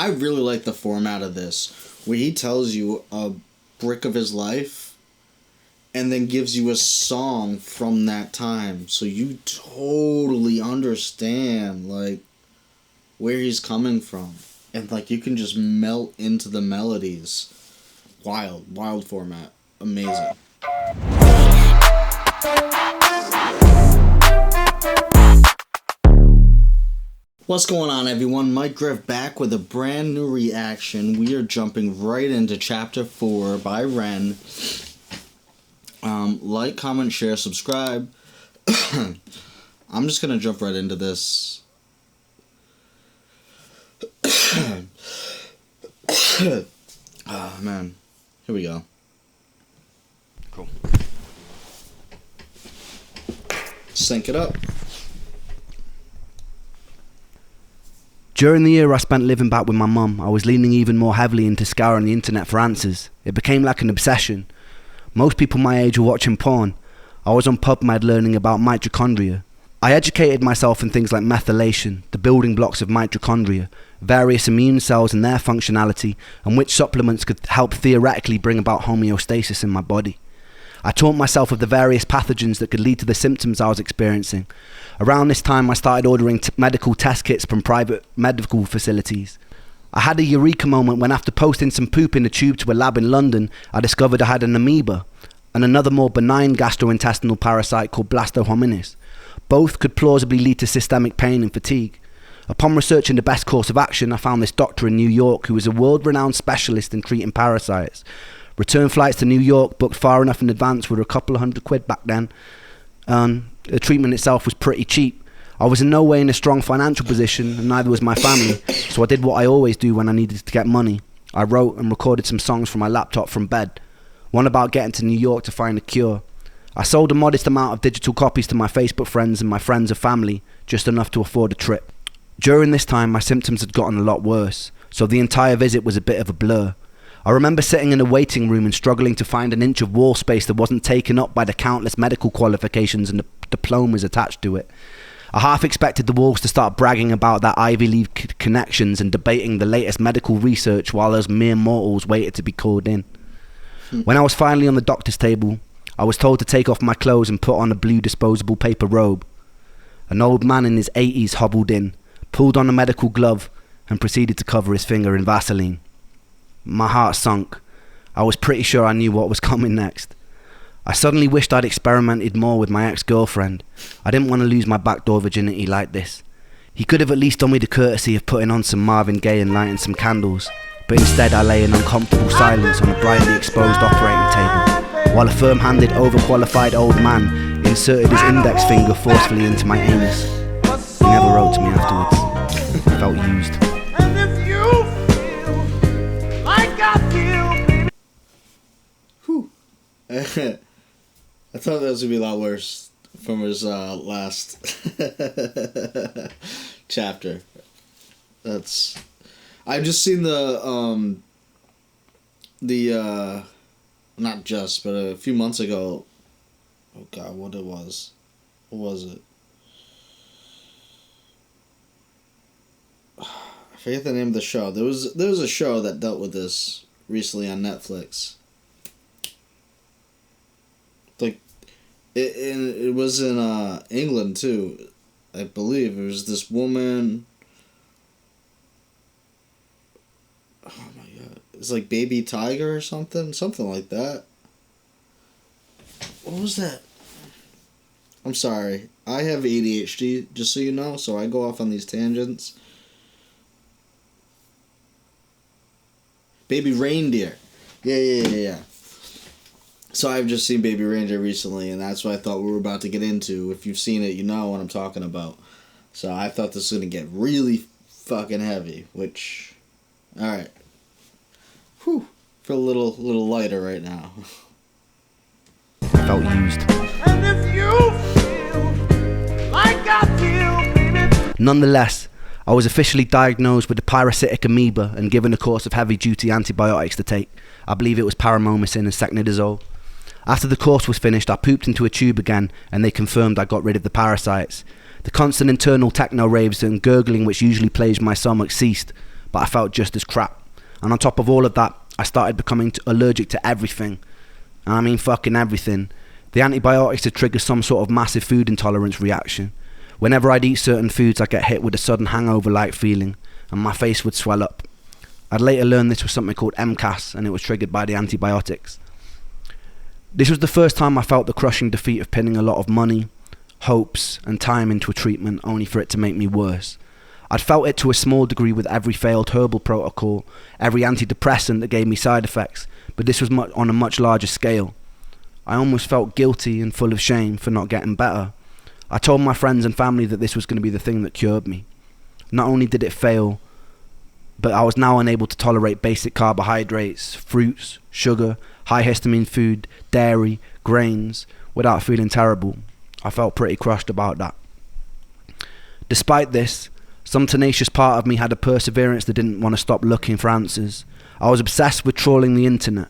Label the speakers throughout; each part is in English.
Speaker 1: I really like the format of this, where he tells you a brick of his life and then gives you a song from that time. So you totally understand, like, where he's coming from. And, like, you can just melt into the melodies. Wild format. Amazing. What's going on, everyone? Mike Griff back with a brand new reaction. We are jumping right into Chapter 4 by Ren. Like, comment, share, subscribe. I'm just gonna jump right into this. Oh, man. Here we go.
Speaker 2: Cool.
Speaker 1: Sync it up.
Speaker 2: During the year I spent living back with my mum, I was leaning even more heavily into scouring the internet for answers. It became like an obsession. Most people my age were watching porn. I was on PubMed learning about mitochondria. I educated myself in things like methylation, the building blocks of mitochondria, various immune cells and their functionality, and which supplements could help theoretically bring about homeostasis in my body. I taught myself of the various pathogens that could lead to the symptoms I was experiencing. Around this time I started ordering medical test kits from private medical facilities. I had a eureka moment when, after posting some poop in a tube to a lab in London, I discovered I had an amoeba and another more benign gastrointestinal parasite called blastohominis. Both could plausibly lead to systemic pain and fatigue. Upon researching the best course of action, I found this doctor in New York who was a world-renowned specialist in treating parasites. Return flights to New York, booked far enough in advance, were a couple of £100 back then. The treatment itself was pretty cheap. I was in no way in a strong financial position, and neither was my family, so I did what I always do when I needed to get money. I wrote and recorded some songs from my laptop from bed. One about getting to New York to find a cure. I sold a modest amount of digital copies to my Facebook friends and my friends and family, just enough to afford a trip. During this time, my symptoms had gotten a lot worse, so the entire visit was a bit of a blur. I remember sitting in a waiting room and struggling to find an inch of wall space that wasn't taken up by the countless medical qualifications and the diplomas attached to it. I half expected the walls to start bragging about their Ivy League connections and debating the latest medical research while us mere mortals waited to be called in. When I was finally on the doctor's table, I was told to take off my clothes and put on a blue disposable paper robe. An old man in his 80s hobbled in, pulled on a medical glove, and proceeded to cover his finger in Vaseline. My heart sunk. I was pretty sure I knew what was coming next. I suddenly wished I'd experimented more with my ex-girlfriend. I didn't want to lose my backdoor virginity like this. He could have at least done me the courtesy of putting on some Marvin Gaye and lighting some candles, but instead I lay in uncomfortable silence on a brightly exposed operating table, while a firm-handed, overqualified old man inserted his index finger forcefully into my anus. He never wrote to me afterwards. I felt used.
Speaker 1: I thought that was gonna be a lot worse from his last chapter. I've just seen the not just, but a few months ago. Oh God, what was it? I forget the name of the show. There was a show that dealt with this recently on Netflix. Like, it was in England too, I believe. It was this woman. Oh my God! It's like Baby Tiger or something like that. What was that? I'm sorry. I have ADHD, just so you know, so I go off on these tangents. Baby Reindeer. Yeah. So I've just seen Baby Reindeer recently, and that's what I thought we were about to get into. If you've seen it, you know what I'm talking about. So I thought this was going to get really fucking heavy, which... Alright. Whew. Feel a little lighter right now.
Speaker 2: I felt used. And if you feel like I feel, baby... Nonetheless, I was officially diagnosed with the parasitic amoeba and given a course of heavy-duty antibiotics to take. I believe it was paramomycin and secnidazole. After the course was finished, I pooped into a tube again, and they confirmed I got rid of the parasites. The constant internal techno raves and gurgling which usually plagued my stomach ceased, but I felt just as crap. And on top of all of that, I started becoming allergic to everything. And I mean fucking everything. The antibiotics had triggered some sort of massive food intolerance reaction. Whenever I'd eat certain foods, I'd get hit with a sudden hangover-like feeling, and my face would swell up. I'd later learned this was something called MCAS, and it was triggered by the antibiotics. This was the first time I felt the crushing defeat of pinning a lot of money, hopes, and time into a treatment only for it to make me worse. I'd felt it to a small degree with every failed herbal protocol, every antidepressant that gave me side effects, but this was on a much larger scale. I almost felt guilty and full of shame for not getting better. I told my friends and family that this was going to be the thing that cured me. Not only did it fail, but I was now unable to tolerate basic carbohydrates, fruits, sugar, high histamine food, dairy, grains, without feeling terrible. I felt pretty crushed about that. Despite this, some tenacious part of me had a perseverance that didn't want to stop looking for answers. I was obsessed with trawling the internet.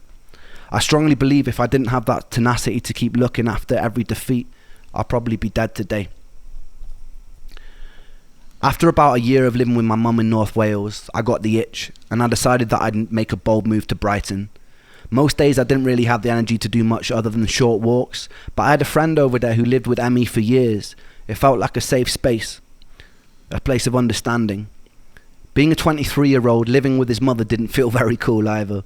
Speaker 2: I strongly believe if I didn't have that tenacity to keep looking after every defeat, I'd probably be dead today. After about a year of living with my mum in North Wales, I got the itch, and I decided that I'd make a bold move to Brighton. Most days I didn't really have the energy to do much other than short walks, but I had a friend over there who lived with Emmy for years. It felt like a safe space, a place of understanding. Being a 23-year-old living with his mother didn't feel very cool either.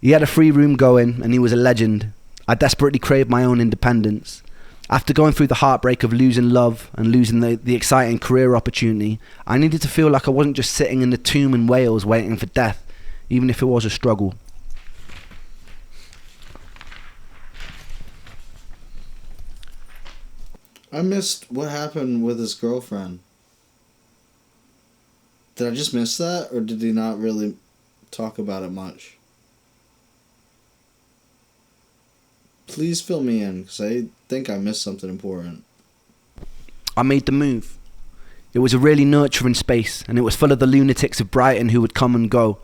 Speaker 2: He had a free room going, and he was a legend. I desperately craved my own independence. After going through the heartbreak of losing love and losing the exciting career opportunity, I needed to feel like I wasn't just sitting in the tomb in Wales waiting for death, even if it was a struggle.
Speaker 1: I missed what happened with his girlfriend. Did I just miss that, or did he not really talk about it much? Please fill me in, because I think I missed something important.
Speaker 2: I made the move. It was a really nurturing space, and it was full of the lunatics of Brighton who would come and go.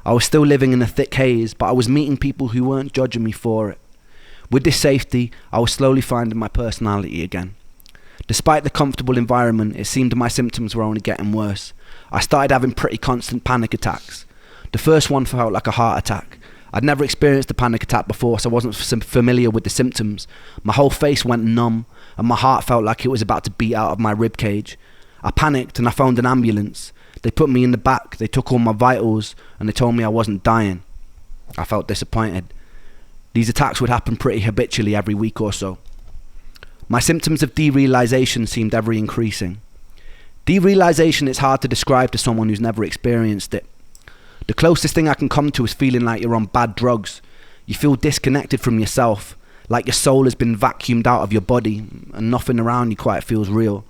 Speaker 2: I was still living in a thick haze, but I was meeting people who weren't judging me for it. With this safety, I was slowly finding my personality again. Despite the comfortable environment, it seemed my symptoms were only getting worse. I started having pretty constant panic attacks. The first one felt like a heart attack. I'd never experienced a panic attack before, so I wasn't familiar with the symptoms. My whole face went numb, and my heart felt like it was about to beat out of my rib cage. I panicked and I phoned an ambulance. They put me in the back, they took all my vitals, and they told me I wasn't dying. I felt disappointed. These attacks would happen pretty habitually every week or so. My symptoms of derealization seemed ever increasing. Derealization is hard to describe to someone who's never experienced it. The closest thing I can come to is feeling like you're on bad drugs. You feel disconnected from yourself, like your soul has been vacuumed out of your body, and nothing around you quite feels real.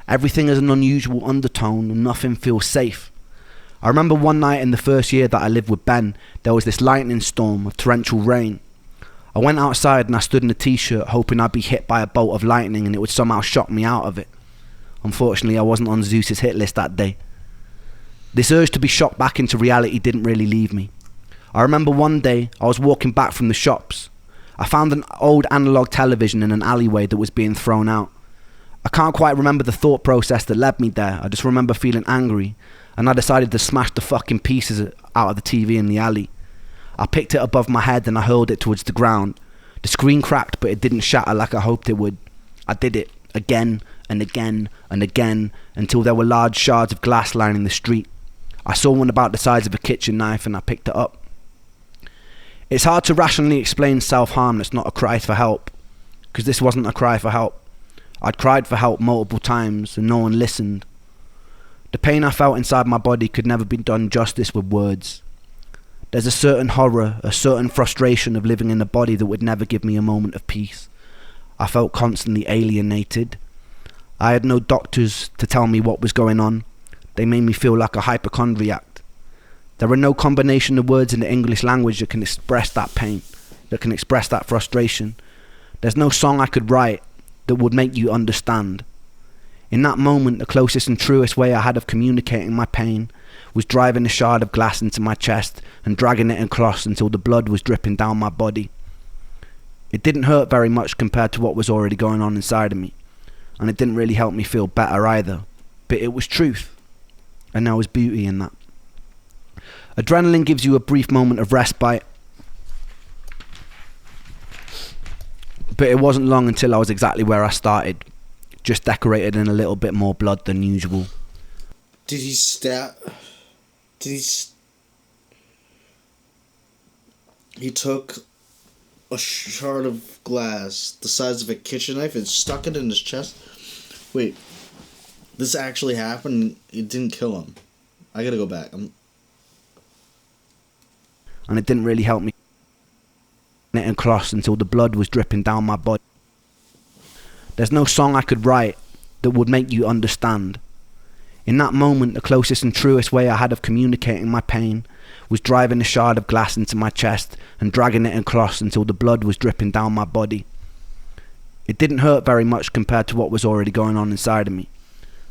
Speaker 2: Everything has an unusual undertone, and nothing feels safe. I remember one night in the first year that I lived with Ben, there was this lightning storm of torrential rain. I went outside and I stood in a t-shirt hoping I'd be hit by a bolt of lightning and it would somehow shock me out of it. Unfortunately, I wasn't on Zeus's hit list that day. This urge to be shocked back into reality didn't really leave me. I remember one day I was walking back from the shops. I found an old analog television in an alleyway that was being thrown out. I can't quite remember the thought process that led me there. I just remember feeling angry, and I decided to smash the fucking pieces out of the TV in the alley. I picked it above my head and I hurled it towards the ground. The screen cracked, but it didn't shatter like I hoped it would. I did it again and again and again until there were large shards of glass lining the street. I saw one about the size of a kitchen knife and I picked it up. It's hard to rationally explain self-harm that's not a cry for help, because this wasn't a cry for help. I'd cried for help multiple times and no one listened. The pain I felt inside my body could never be done justice with words. There's a certain horror, a certain frustration of living in a body that would never give me a moment of peace. I felt constantly alienated. I had no doctors to tell me what was going on. They made me feel like a hypochondriac. There are no combination of words in the English language that can express that pain, that can express that frustration. There's no song I could write that would make you understand. In that moment, the closest and truest way I had of communicating my pain was driving a shard of glass into my chest and dragging it across until the blood was dripping down my body. It didn't hurt very much compared to what was already going on inside of me, and it didn't really help me feel better either, but it was truth, and there was beauty in that. Adrenaline gives you a brief moment of respite, but it wasn't long until I was exactly where I started, just decorated in a little bit more blood than usual.
Speaker 1: Did he stab? He took a shard of glass the size of a kitchen knife and stuck it in his chest? Wait, this actually happened? It didn't kill him. I gotta go back.
Speaker 2: And it didn't really help me and cross until the blood was dripping down my body. There's no song I could write that would make you understand. In that moment, the closest and truest way I had of communicating my pain was driving a shard of glass into my chest and dragging it across until the blood was dripping down my body. It didn't hurt very much compared to what was already going on inside of me,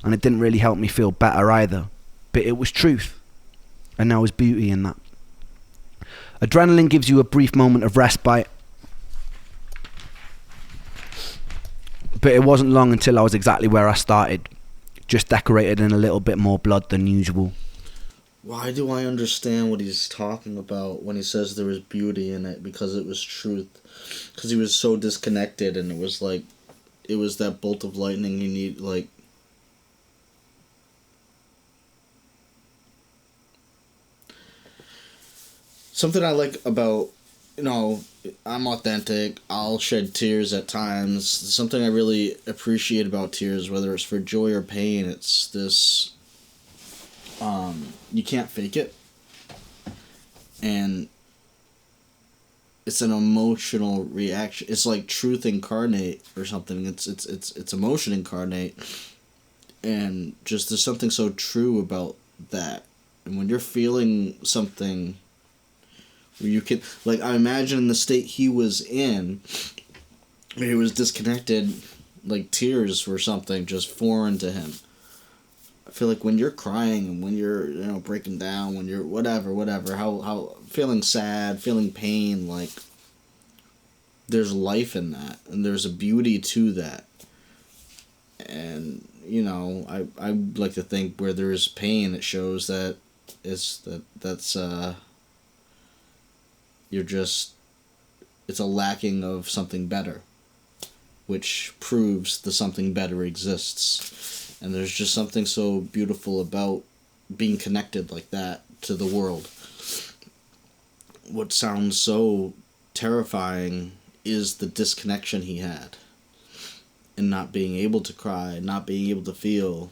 Speaker 2: and it didn't really help me feel better either, but it was truth, and there was beauty in that. Adrenaline gives you a brief moment of respite, but it wasn't long until I was exactly where I started, just decorated in a little bit more blood than usual.
Speaker 1: Why do I understand what he's talking about when he says there was beauty in it? Because it was truth. Because he was so disconnected, and it was like, it was that bolt of lightning you need, like... Something I like about, I'm authentic, I'll shed tears at times. Something I really appreciate about tears, whether it's for joy or pain, it's this... you can't fake it, and it's an emotional reaction. It's like truth incarnate or something. It's emotion incarnate, and just there's something so true about that. And when you're feeling something, where you can, like, I imagine the state he was in, where he was disconnected, like tears were something just foreign to him. I feel like when you're crying and when you're, breaking down, when you're whatever, how feeling sad, feeling pain, like, there's life in that, and there's a beauty to that. And, I like to think where there is pain, it shows that it's a lacking of something better, which proves the something better exists. And there's just something so beautiful about being connected like that to the world. What sounds so terrifying is the disconnection he had, and not being able to cry, not being able to feel,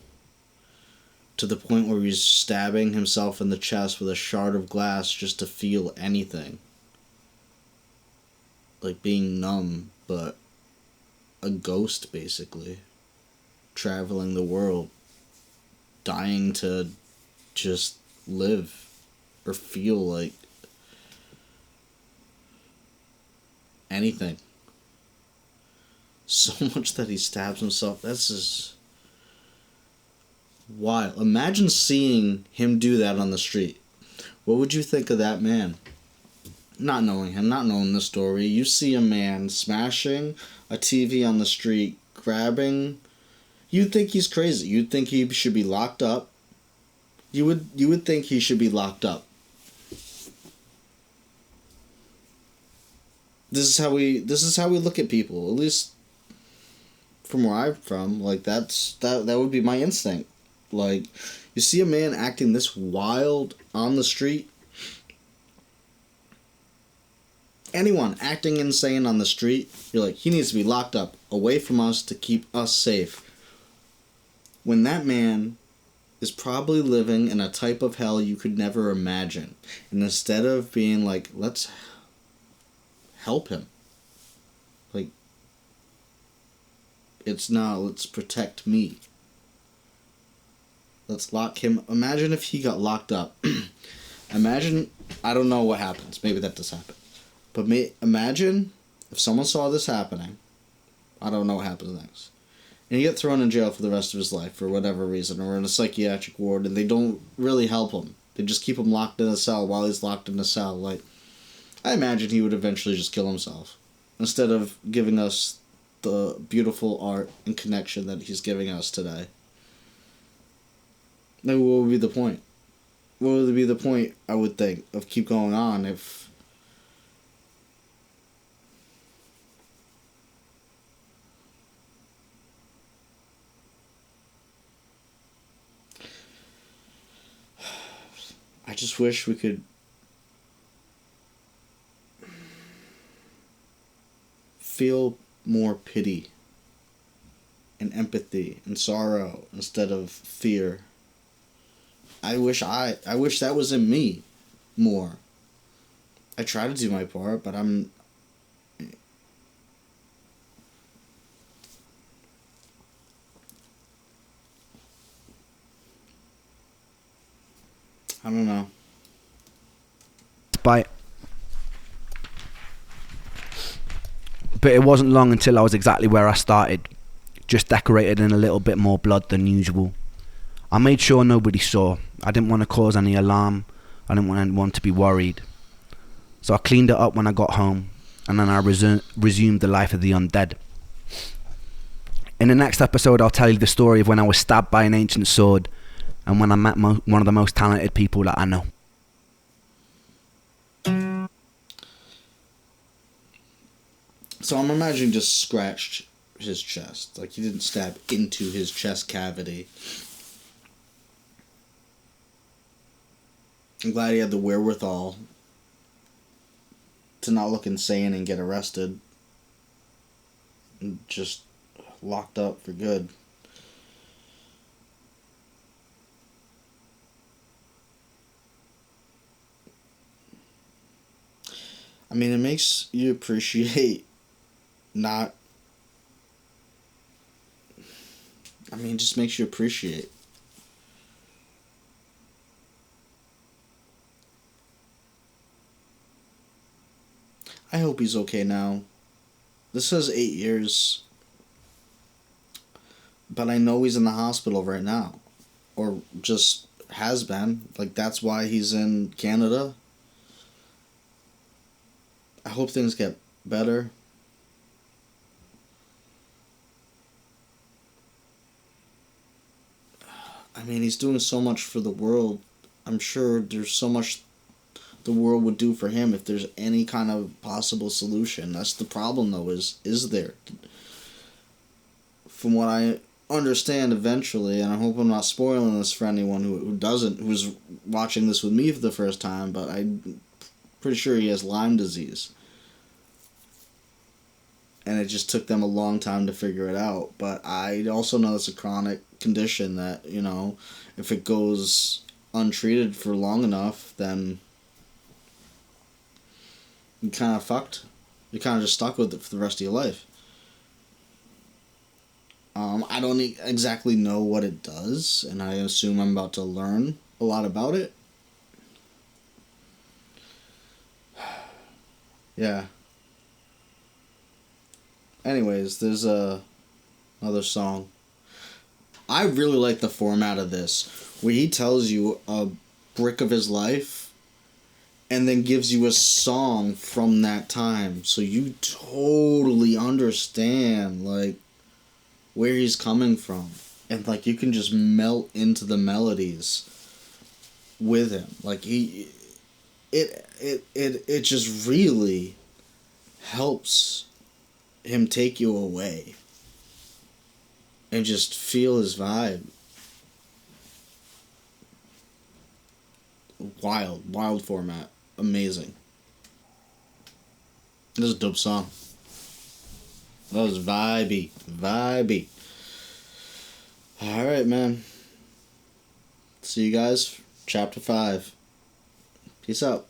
Speaker 1: to the point where he's stabbing himself in the chest with a shard of glass just to feel anything. Like being numb, but a ghost, basically. Traveling the world, dying to just live or feel like anything. So much that he stabs himself. That's just wild. Imagine seeing him do that on the street. What would you think of that man? Not knowing him, not knowing the story. You see a man smashing a TV on the street, grabbing... You'd think he's crazy. You'd think he should be locked up. You would think he should be locked up. This is how we look at people. At least from where I'm from, like that would be my instinct. Like, you see a man acting this wild on the street. Anyone acting insane on the street, you're like, he needs to be locked up, away from us to keep us safe. When that man is probably living in a type of hell you could never imagine. And instead of being like, let's help him. Like, it's not, let's protect me. Let's lock him. Imagine if he got locked up. Imagine, I don't know what happens. Maybe that does happen. But imagine if someone saw this happening. I don't know what happens next. And you get thrown in jail for the rest of his life for whatever reason, or in a psychiatric ward, and they don't really help him. They just keep him locked in a cell while he's locked in a cell. Like, I imagine he would eventually just kill himself, instead of giving us the beautiful art and connection that he's giving us today. Then what would be the point? what would be the point, I would think, of keep going on if... I just wish we could feel more pity and empathy and sorrow instead of fear. I wish that was in me more. I try to do my part, but I don't know.
Speaker 2: But it wasn't long until I was exactly where I started, just decorated in a little bit more blood than usual. I made sure nobody saw. I didn't want to cause any alarm. I didn't want anyone to be worried. So I cleaned it up when I got home, and then I resumed the life of the undead. In the next episode, I'll tell you the story of when I was stabbed by an ancient sword, and when I met one of the most talented people that I know.
Speaker 1: So I'm imagining just scratched his chest. Like, he didn't stab into his chest cavity. I'm glad he had the wherewithal to not look insane and get arrested. And just locked up for good. I mean, it makes you appreciate not... I mean, it just makes you appreciate. I hope he's okay now. This says 8 years. But I know he's in the hospital right now. Or just has been. Like, that's why he's in Canada. I hope things get better. I mean, he's doing so much for the world. I'm sure there's so much the world would do for him if there's any kind of possible solution. That's the problem, though, is there? From what I understand eventually, and I hope I'm not spoiling this for anyone who's watching this with me for the first time, but I'm pretty sure he has Lyme disease. And it just took them a long time to figure it out. But I also know it's a chronic condition that, you know, if it goes untreated for long enough, then you kind of fucked. You're kind of just stuck with it for the rest of your life. I don't exactly know what it does, and I assume I'm about to learn a lot about it. Yeah. Anyways, there's another song. I really like the format of this, where he tells you a brick of his life, and then gives you a song from that time, so you totally understand, like, where he's coming from. And, like, you can just melt into the melodies with him. Like, it just really helps him take you away and just feel his vibe. Wild format. Amazing. This is a dope song. That was vibey. Alright, man. See you guys. Chapter 5. Peace out.